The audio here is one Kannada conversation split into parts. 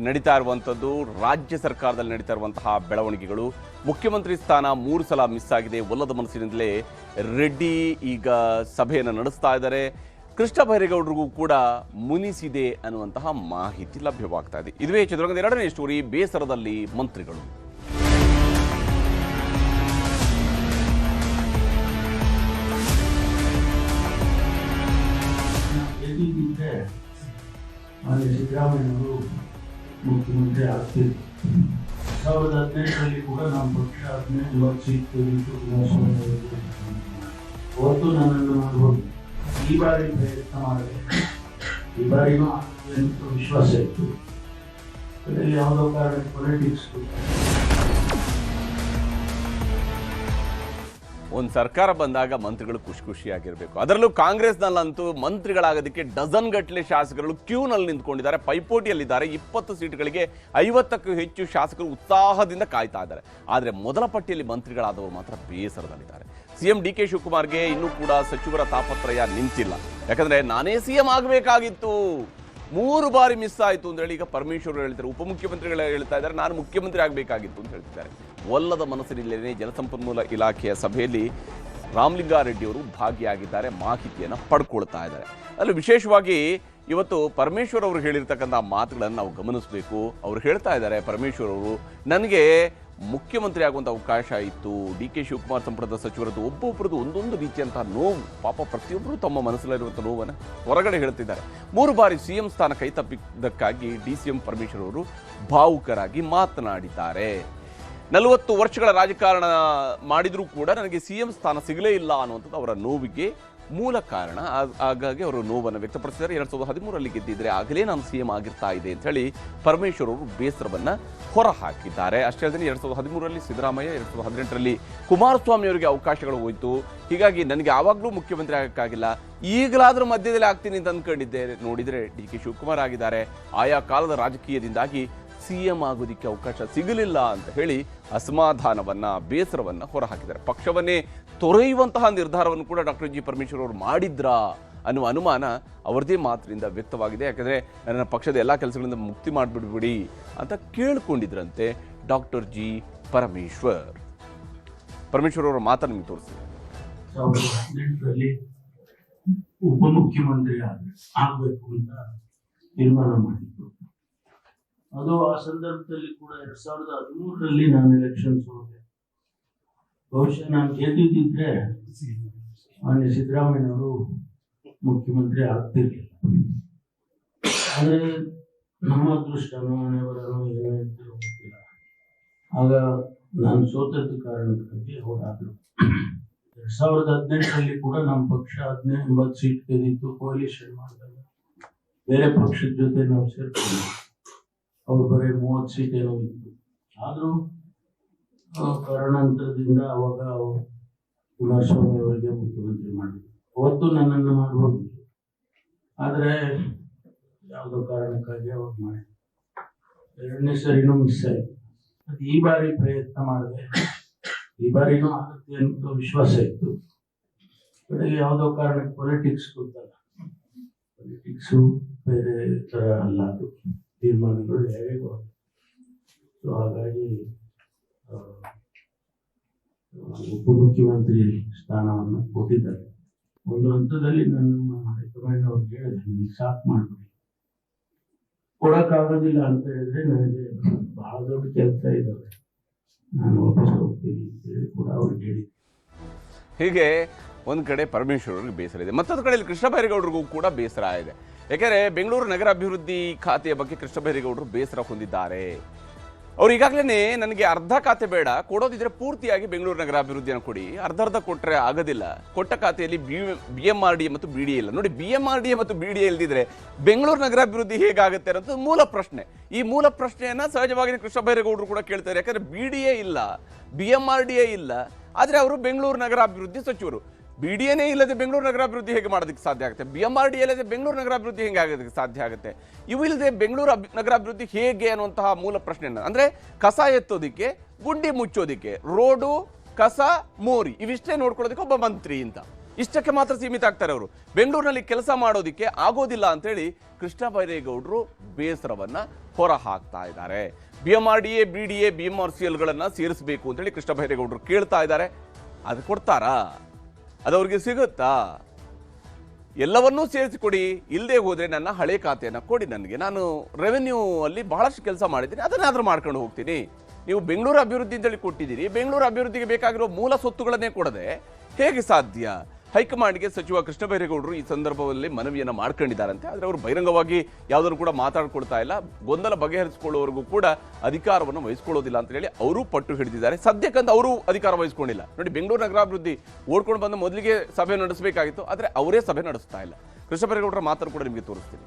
ನಡೀತಾ ಇರುವಂಥದ್ದು, ರಾಜ್ಯ ಸರ್ಕಾರದಲ್ಲಿ ನಡೀತಾ ಇರುವಂತಹ ಬೆಳವಣಿಗೆಗಳು. ಮುಖ್ಯಮಂತ್ರಿ ಸ್ಥಾನ 3 ಸಲ ಮಿಸ್ ಆಗಿದೆ. ಒಲ್ಲದ ಮನಸ್ಸಿನಿಂದಲೇ ರೆಡ್ಡಿ ಈಗ ಸಭೆಯನ್ನು ನಡೆಸ್ತಾ ಇದ್ದಾರೆ. ಕೃಷ್ಣ ಬೈರೇಗೌಡರಿಗೂ ಕೂಡ ಮುನಿಸಿದೆ ಅನ್ನುವಂತಹ ಮಾಹಿತಿ ಲಭ್ಯವಾಗ್ತಾ ಇದೆ. ಇದುವೇ ಚಿತ್ರರಂಗದ ಎರಡನೇ ಸ್ಟೋರಿ, ಬೇಸರದಲ್ಲಿ ಮಂತ್ರಿಗಳು. ಸಿದ್ದರಾಮಯ್ಯವರು ಮುಖ್ಯಮಂತ್ರಿ ಆಗ್ತಿದ್ರು. 2018 ಕೂಡ ನಮ್ಮ ಪಕ್ಷ 15 ಸೀಟ್ ಅವತ್ತು ನನ್ನನ್ನು ಮಾಡ್ಬೋದು. ಈ ಬಾರಿ ಪ್ರಯತ್ನ ಮಾಡಿದೆ. ಈ ಬಾರಿನೂ ಅಂತ ವಿಶ್ವಾಸ ಇತ್ತು. ಯಾವುದೋ ಕಾರಣ ಪೊಲಿಟಿಕ್ಸ್ ಒಂದು ಸರ್ಕಾರ ಬಂದಾಗ ಮಂತ್ರಿಗಳು ಖುಷಿಯಾಗಿರಬೇಕು. ಅದರಲ್ಲೂ ಕಾಂಗ್ರೆಸ್ನಲ್ಲಂತೂ ಮಂತ್ರಿಗಳಾಗೋದಕ್ಕೆ ಡಜನ್ ಗಟ್ಟಲೆ ಶಾಸಕರು ಕ್ಯೂನಲ್ಲಿ ನಿಂತ್ಕೊಂಡಿದ್ದಾರೆ, ಪೈಪೋಟಿಯಲ್ಲಿದ್ದಾರೆ. 20 ಸೀಟ್ಗಳಿಗೆ 50ಕ್ಕೂ ಹೆಚ್ಚು ಶಾಸಕರು ಉತ್ಸಾಹದಿಂದ ಕಾಯ್ತಾ ಇದ್ದಾರೆ. ಆದರೆ ಮೊದಲ ಪಟ್ಟಿಯಲ್ಲಿ ಮಂತ್ರಿಗಳಾದವರು ಮಾತ್ರ ಬೇಸರದಲ್ಲಿದ್ದಾರೆ. ಸಿಎಂ ಡಿ.ಕೆ. ಶಿವಕುಮಾರ್ಗೆ ಇನ್ನೂ ಕೂಡ ಸಚಿವರ ತಾಪತ್ರಯ ನಿಂತಿಲ್ಲ. ಯಾಕಂದ್ರೆ ನಾನೇ ಸಿಎಂ ಆಗಬೇಕಾಗಿತ್ತು, 3 ಬಾರಿ ಮಿಸ್ ಆಯಿತು ಅಂತ ಹೇಳಿ ಈಗ ಪರಮೇಶ್ವರ್ ಹೇಳ್ತಾರೆ. ಉಪಮುಖ್ಯಮಂತ್ರಿಗಳು ಹೇಳ್ತಾ ಇದ್ದಾರೆ, ನಾನು ಮುಖ್ಯಮಂತ್ರಿ ಆಗಬೇಕಾಗಿತ್ತು ಅಂತ ಹೇಳ್ತಿದ್ದಾರೆ. ಒಲ್ಲದ ಮನಸ್ಸಿನಲ್ಲೇ ಜಲಸಂಪನ್ಮೂಲ ಇಲಾಖೆಯ ಸಭೆಯಲ್ಲಿ ರಾಮಲಿಂಗಾರೆಡ್ಡಿ ಅವರು ಭಾಗಿಯಾಗಿದ್ದಾರೆ, ಮಾಹಿತಿಯನ್ನು ಪಡ್ಕೊಳ್ತಾ ಇದ್ದಾರೆ. ಅಲ್ಲಿ ವಿಶೇಷವಾಗಿ ಇವತ್ತು ಪರಮೇಶ್ವರ್ ಅವರು ಹೇಳಿರ್ತಕ್ಕಂಥ ಮಾತುಗಳನ್ನು ನಾವು ಗಮನಿಸಬೇಕು. ಅವರು ಹೇಳ್ತಾ ಇದ್ದಾರೆ, ಪರಮೇಶ್ವರ್ ಅವರು, ನನಗೆ ಮುಖ್ಯಮಂತ್ರಿ ಆಗುವಂಥ ಅವಕಾಶ ಇತ್ತು. ಡಿ.ಕೆ. ಶಿವಕುಮಾರ್ ಸಂಪುಟದ ಸಚಿವರದ್ದು ಒಬ್ಬೊಬ್ಬರದ್ದು ಒಂದೊಂದು ರೀತಿಯಂತಹ ನೋವು, ಪಾಪ ಪ್ರತಿಯೊಬ್ಬರು ತಮ್ಮ ಮನಸ್ಸಲ್ಲಿರುವಂಥ ನೋವನ್ನು ಹೊರಗಡೆ ಹೇಳ್ತಿದ್ದಾರೆ. 3 ಬಾರಿ ಸಿಎಂ ಸ್ಥಾನ ಕೈತಪ್ಪಿದ್ದಕ್ಕಾಗಿ ಡಿ.ಸಿ.ಎಂ ಪರಮೇಶ್ವರ್ ಅವರು ಭಾವುಕರಾಗಿ ಮಾತನಾಡಿದ್ದಾರೆ. 40 ವರ್ಷಗಳ ರಾಜಕಾರಣ ಮಾಡಿದರೂ ಕೂಡ ನನಗೆ ಸಿಎಂ ಸ್ಥಾನ ಸಿಗಲೇ ಇಲ್ಲ ಅನ್ನುವಂಥದ್ದು ಅವರ ನೋವಿಗೆ ಮೂಲ ಕಾರಣ. ಹಾಗಾಗಿ ಅವರು ನೋವನ್ನು ವ್ಯಕ್ತಪಡಿಸಿದ್ದಾರೆ. 2013ರಲ್ಲಿ ಗೆದ್ದಿದ್ರೆ ಆಗಲೇ ನಾನು ಸಿಎಂ ಆಗಿರ್ತಾ ಇದೆ ಅಂತ ಹೇಳಿ ಪರಮೇಶ್ವರ್ ಅವರು ಬೇಸರವನ್ನು ಹೊರಹಾಕಿದ್ದಾರೆ. ಅಷ್ಟೇ ಅಲ್ಲದೆ 2013ರಲ್ಲಿ ಸಿದ್ದರಾಮಯ್ಯ, 2018ರಲ್ಲಿ ಕುಮಾರಸ್ವಾಮಿ ಅವರಿಗೆ ಅವಕಾಶಗಳು ಹೋಯಿತು. ಹೀಗಾಗಿ ನನಗೆ ಆವಾಗಲೂ ಮುಖ್ಯಮಂತ್ರಿ ಆಗೋಕ್ಕಾಗಿಲ್ಲ, ಈಗಲಾದರೂ ಮಧ್ಯದಲ್ಲಿ ಆಗ್ತೀನಿ ಅಂತ ಅಂದ್ಕೊಂಡಿದ್ದೆ. ನೋಡಿದರೆ ಡಿ.ಕೆ. ಶಿವಕುಮಾರ್ ಆಗಿದ್ದಾರೆ. ಆಯಾ ಕಾಲದ ರಾಜಕೀಯದಿಂದಾಗಿ ಸಿಎಂ ಆಗೋದಕ್ಕೆ ಅವಕಾಶ ಸಿಗಲಿಲ್ಲ ಅಂತ ಹೇಳಿ ಅಸಮಾಧಾನವನ್ನು, ಬೇಸರವನ್ನು ಹೊರಹಾಕಿದ್ದಾರೆ. ಪಕ್ಷವನ್ನೇ ತೊರೆಯುವಂತಹ ನಿರ್ಧಾರವನ್ನು ಕೂಡ ಡಾಕ್ಟರ್ ಜಿ ಪರಮೇಶ್ವರ್ ಅವರು ಮಾಡಿದ್ರಾ ಅನ್ನುವ ಅನುಮಾನ ಅವರದೇ ಮಾತಿನಿಂದ ವ್ಯಕ್ತವಾಗಿದೆ. ಯಾಕಂದರೆ ನನ್ನ ಪಕ್ಷದ ಎಲ್ಲ ಕೆಲಸಗಳಿಂದ ಮುಕ್ತಿ ಮಾಡಿಬಿಡ್ಬಿಡಿ ಅಂತ ಕೇಳಿಕೊಂಡಿದ್ರಂತೆ ಡಾಕ್ಟರ್ ಜಿ ಪರಮೇಶ್ವರ್. ಪರಮೇಶ್ವರ್ ಅವರ ಮಾತನ್ನು ನಿಮಗೆ ತೋರಿಸಿದೆ. 2018ರಲ್ಲಿ ಉಪಮುಖ್ಯಮಂತ್ರಿ ಆಗಬೇಕು ಅಂತ ತೀರ್ಮಾನ ಮಾಡಿದ್ರು. ಅದು ಆ ಸಂದರ್ಭದಲ್ಲಿ ಕೂಡ 2013ರಲ್ಲಿ ನಾನು ಎಲೆಕ್ಷನ್ಸ್ ಹೋದೆ. ಬಹುಶಃ ನಾನು ಗೆದ್ದಿದ್ದಿದ್ರೆ ಮಾನ್ಯ ಸಿದ್ದರಾಮಯ್ಯನವರು ಮುಖ್ಯಮಂತ್ರಿ ಆಗ್ತಿರ್ಲಿಲ್ಲ. ಆದರೆ ನಮ್ಮ ಅದೃಷ್ಟನೋ ಮನೆಯವರನೋ ಏನಾಯ್ತು ಗೊತ್ತಿಲ್ಲ. ಆಗ ನಾನು ಸೋತದ್ದು ಕಾರಣಕ್ಕಾಗಿ ಅವರಾದ್ರು. 2018ರಲ್ಲಿ ಕೂಡ ನಮ್ಮ ಪಕ್ಷ 15 ಸೀಟ್ ಗೆದ್ದಿತ್ತು. ಕೋalition ಮಾಡಿದಾಗ ಬೇರೆ ಪಕ್ಷದ ಜೊತೆ ನಾವು ಸೇರ್ಕೊಂಡು ಅವ್ರು ಬರೀ 30 ಸೀಟ್ ಏನೋ ಇತ್ತು. ಆದರೂ ಕಾರಣಾಂತರದಿಂದ ಅವಾಗ ಕುಮಾರಸ್ವಾಮಿ ಅವರಿಗೆ ಮುಖ್ಯಮಂತ್ರಿ ಮಾಡಿದ್ರು. ಅವತ್ತು ನನ್ನನ್ನು ಮಾಡ್ಬೋದು, ಆದರೆ ಯಾವುದೋ ಕಾರಣಕ್ಕಾಗಿ ಅವ್ರು ಮಾಡಿದ್ರು. 2ನೇ ಸರಿನೂ ಮಿಸ್ ಆಯಿತು. ಅದು ಈ ಬಾರಿ ಪ್ರಯತ್ನ ಮಾಡಿದೆ. ಈ ಬಾರಿನೂ ಆಗುತ್ತೆ ಅಂತ ವಿಶ್ವಾಸ ಇತ್ತು. ಕಡೆಗೆ ಯಾವುದೋ ಕಾರಣಕ್ಕೆ ಪೊಲಿಟಿಕ್ಸ್ ಗೊತ್ತಲ್ಲ, ಪೊಲಿಟಿಕ್ಸು ಬೇರೆ ಥರ ಅಲ್ಲ, ಅದು ತೀರ್ಮಾನಗಳು ಹೇಗೋ. ಸೊ ಹಾಗಾಗಿ ಉಪಮುಖ್ಯಮಂತ್ರಿ ಸ್ಥಾನವನ್ನು ಕೊಟ್ಟಿದ್ದಾರೆ. ಒಂದು ಹಂತದಲ್ಲಿ ನನ್ನ ಹೈಕಮಾಂಡ್ ಅವ್ರಿಗೆ ಹೇಳಿದೆ, ನನಗೆ ಸಾಕು ಮಾಡಿಬಿಡಿ, ಕೊಡೋಕ್ಕಾಗೋದಿಲ್ಲ ಅಂತ ಹೇಳಿದ್ರೆ ನನಗೆ ಬಹಳ ದೊಡ್ಡ ಕೆಲಸ ಇದ್ದಾವೆ, ನಾನು ವಾಪಸ್ ಹೋಗ್ತೀನಿ ಅಂತ ಹೇಳಿ ಕೂಡ ಅವ್ರಿಗೆ ಹೇಳಿದ್ದೆ. ಹೀಗೆ ಒಂದು ಕಡೆ ಪರಮೇಶ್ವರ್ ಅವರಿಗೆ ಬೇಸರ ಇದೆ, ಮತ್ತೊಂದು ಕಡೆಯಲ್ಲಿ ಕೃಷ್ಣ ಬೈರೇಗೌಡರಿಗೂ ಕೂಡ ಬೇಸರ ಇದೆ. ಯಾಕೆಂದರೆ ಬೆಂಗಳೂರು ನಗರ ಅಭಿವೃದ್ಧಿ ಖಾತೆಯ ಬಗ್ಗೆ ಕೃಷ್ಣ ಬೈರೇಗೌಡರು ಬೇಸರ ಹೊಂದಿದ್ದಾರೆ. ಅವ್ರು ಈಗಾಗಲೇ ನನಗೆ ಅರ್ಧ ಖಾತೆ ಬೇಡ, ಕೊಡೋದಿದ್ರೆ ಪೂರ್ತಿಯಾಗಿ ಬೆಂಗಳೂರು ನಗರ ಅಭಿವೃದ್ಧಿಯನ್ನು ಕೊಡಿ, ಅರ್ಧ ಕೊಟ್ಟರೆ ಆಗೋದಿಲ್ಲ. ಕೊಟ್ಟ ಖಾತೆಯಲ್ಲಿ BMRDA ಮತ್ತು BDA ಇಲ್ಲ. ನೋಡಿ, BMRDA ಮತ್ತು BDA ಇಲ್ದಿದ್ರೆ ಬೆಂಗಳೂರು ನಗರ ಅಭಿವೃದ್ಧಿ ಹೇಗಾಗುತ್ತೆ ಅನ್ನೋದು ಮೂಲ ಪ್ರಶ್ನೆ. ಈ ಮೂಲ ಪ್ರಶ್ನೆಯನ್ನು ಸಹಜವಾಗಿ ಕೃಷ್ಣ ಬೈರೇಗೌಡರು ಕೂಡ ಕೇಳ್ತಾರೆ. ಯಾಕಂದರೆ BDA ಇಲ್ಲ, BMRDA ಇಲ್ಲ, ಆದರೆ ಅವರು ಬೆಂಗಳೂರು ನಗರ ಅಭಿವೃದ್ಧಿ ಸಚಿವರು. BDAನೇ ಇಲ್ಲದೆ ಬೆಂಗಳೂರು ನಗರಾಭಿವೃದ್ಧಿ ಹೇಗೆ ಮಾಡೋದಕ್ಕೆ ಸಾಧ್ಯ ಆಗುತ್ತೆ? BMRDA ಇಲ್ಲದೆ ಬೆಂಗಳೂರು ನಗರಾಭಿವೃದ್ಧಿ ಹೇಗೆ ಆಗೋದಕ್ಕೆ ಸಾಧ್ಯ ಆಗುತ್ತೆ? ಇವು ಇಲ್ಲದೆ ಬೆಂಗಳೂರು ನಗರಾಭಿವೃದ್ಧಿ ಹೇಗೆ ಅನ್ನುವಂತಹ ಮೂಲ ಪ್ರಶ್ನೆಯನ್ನು, ಅಂದರೆ ಕಸ ಎತ್ತೋದಕ್ಕೆ, ಗುಂಡಿ ಮುಚ್ಚೋದಕ್ಕೆ, ರೋಡು, ಕಸ, ಮೋರಿ ಇವಿಷ್ಟೇ ನೋಡ್ಕೊಳ್ಳೋದಕ್ಕೆ ಒಬ್ಬ ಮಂತ್ರಿ ಅಂತ ಇಷ್ಟಕ್ಕೆ ಮಾತ್ರ ಸೀಮಿತ ಆಗ್ತಾರೆ ಅವರು. ಬೆಂಗಳೂರಿನಲ್ಲಿ ಕೆಲಸ ಮಾಡೋದಕ್ಕೆ ಆಗೋದಿಲ್ಲ ಅಂತೇಳಿ ಕೃಷ್ಣ ಬೈರೇಗೌಡರು ಬೇಸರವನ್ನು ಹೊರ ಹಾಕ್ತಾ ಇದ್ದಾರೆ. BMRDA, BDA, BMRCLಗಳನ್ನು ಸೇರಿಸಬೇಕು ಅಂತೇಳಿ ಕೃಷ್ಣ ಬೈರೇಗೌಡರು ಕೇಳ್ತಾ ಇದ್ದಾರೆ. ಅದು ಕೊಡ್ತಾರಾ? ಅದು ಅವ್ರಿಗೆ ಸಿಗುತ್ತಾ? ಎಲ್ಲವನ್ನೂ ಸೇರಿಸಿಕೊಡಿ, ಇಲ್ಲದೆ ಹೋದರೆ ನನ್ನ ಹಳೆ ಖಾತೆಯನ್ನು ಕೊಡಿ ನನಗೆ, ನಾನು ರೆವೆನ್ಯೂ ಅಲ್ಲಿ ಬಹಳಷ್ಟು ಕೆಲಸ ಮಾಡಿದ್ದೀನಿ, ಅದನ್ನಾದರೂ ಮಾಡ್ಕೊಂಡು ಹೋಗ್ತೀನಿ. ನೀವು ಬೆಂಗಳೂರು ಅಭಿವೃದ್ಧಿ ಅಂತೇಳಿ ಕೊಟ್ಟಿದ್ದೀರಿ, ಬೆಂಗಳೂರು ಅಭಿವೃದ್ಧಿಗೆ ಬೇಕಾಗಿರೋ ಮೂಲ ಸ್ವತ್ತುಗಳನ್ನೇ ಕೊಡದೆ ಹೇಗೆ ಸಾಧ್ಯ? ಹೈಕಮಾಂಡ್ಗೆ ಸಚಿವ ಕೃಷ್ಣ ಬೈರೇಗೌಡರು ಈ ಸಂದರ್ಭದಲ್ಲಿ ಮನವಿಯನ್ನು ಮಾಡ್ಕೊಂಡಿದ್ದಾರಂತೆ. ಆದರೆ ಅವರು ಬಹಿರಂಗವಾಗಿ ಯಾವುದನ್ನು ಕೂಡ ಮಾತಾಡ್ಕೊಳ್ತಾ ಇಲ್ಲ. ಗೊಂದಲ ಬಗೆಹರಿಸಿಕೊಳ್ಳುವವರೆಗೂ ಕೂಡ ಅಧಿಕಾರವನ್ನು ವಹಿಸ್ಕೊಳ್ಳೋದಿಲ್ಲ ಅಂತ ಹೇಳಿ ಅವರು ಪಟ್ಟು ಹಿಡಿದಿದ್ದಾರೆ. ಸದ್ಯಕ್ಕಂತ ಅವರು ಅಧಿಕಾರ ವಹಿಸ್ಕೊಂಡಿಲ್ಲ. ನೋಡಿ, ಬೆಂಗಳೂರು ನಗರಾಭಿವೃದ್ಧಿ ಓಡ್ಕೊಂಡು ಬಂದು ಮೊದಲಿಗೆ ಸಭೆ ನಡೆಸಬೇಕಾಗಿತ್ತು, ಆದರೆ ಅವರೇ ಸಭೆ ನಡೆಸ್ತಾ ಇಲ್ಲ. ಕೃಷ್ಣ ಬೈರೇಗೌಡರ ಮಾತನ್ನು ಕೂಡ ನಿಮಗೆ ತೋರಿಸ್ತೀನಿ.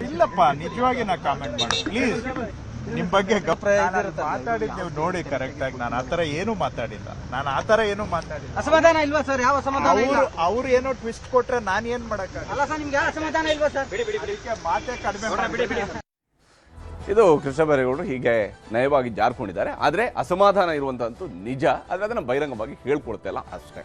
ಇಲ್ಲಪ್ಪ, ನಿಜವಾಗಿ ನಾ ಕಾಮೆಂಟ್ ಮಾಡಿ ಪ್ಲೀಸ್. ನಿಮ್ ಬಗ್ಗೆ ಮಾತಾಡಿದ್ ನೀವು ನೋಡಿ ಕರೆಕ್ಟ್ ಆಗಿ. ನಾನು ಆತರ ಏನು ಮಾತಾಡಿಲ್ಲ. ಅಸಮಾಧಾನ ಇಲ್ವಾ ಸರ್? ಯಾವ ಅಸಮಾಧಾನ ಇಲ್ಲ? ಅವ್ರು ಏನೋ ಟ್ವಿಸ್ಟ್ ಕೊಟ್ರೆ ನಾನು ಏನ್ ಮಾಡಕ್ಕಾಗಲ್ಲ. ಅಲ್ಲ ಸರ್, ನಿಮ್ಗೆ ಯಾವ ಅಸಮಾಧಾನ ಇಲ್ವಾ ಸರ್? ಅದಕ್ಕೆ ಮಾತೇ ಕಡಿಮೆ. ಇದು ಕೃಷ್ಣ ಬೈರೇಗೌಡರು ಹೀಗೆ ನಯವಾಗಿ ಜಾರ್ಕೊಂಡಿದ್ದಾರೆ. ಆದರೆ ಅಸಮಾಧಾನ ಇರುವಂತಂತೂ ನಿಜ. ಆದರೆ ಅದನ್ನು ಬಹಿರಂಗವಾಗಿ ಹೇಳ್ಕೊಳ್ತಾ ಇಲ್ಲ ಅಷ್ಟೇ.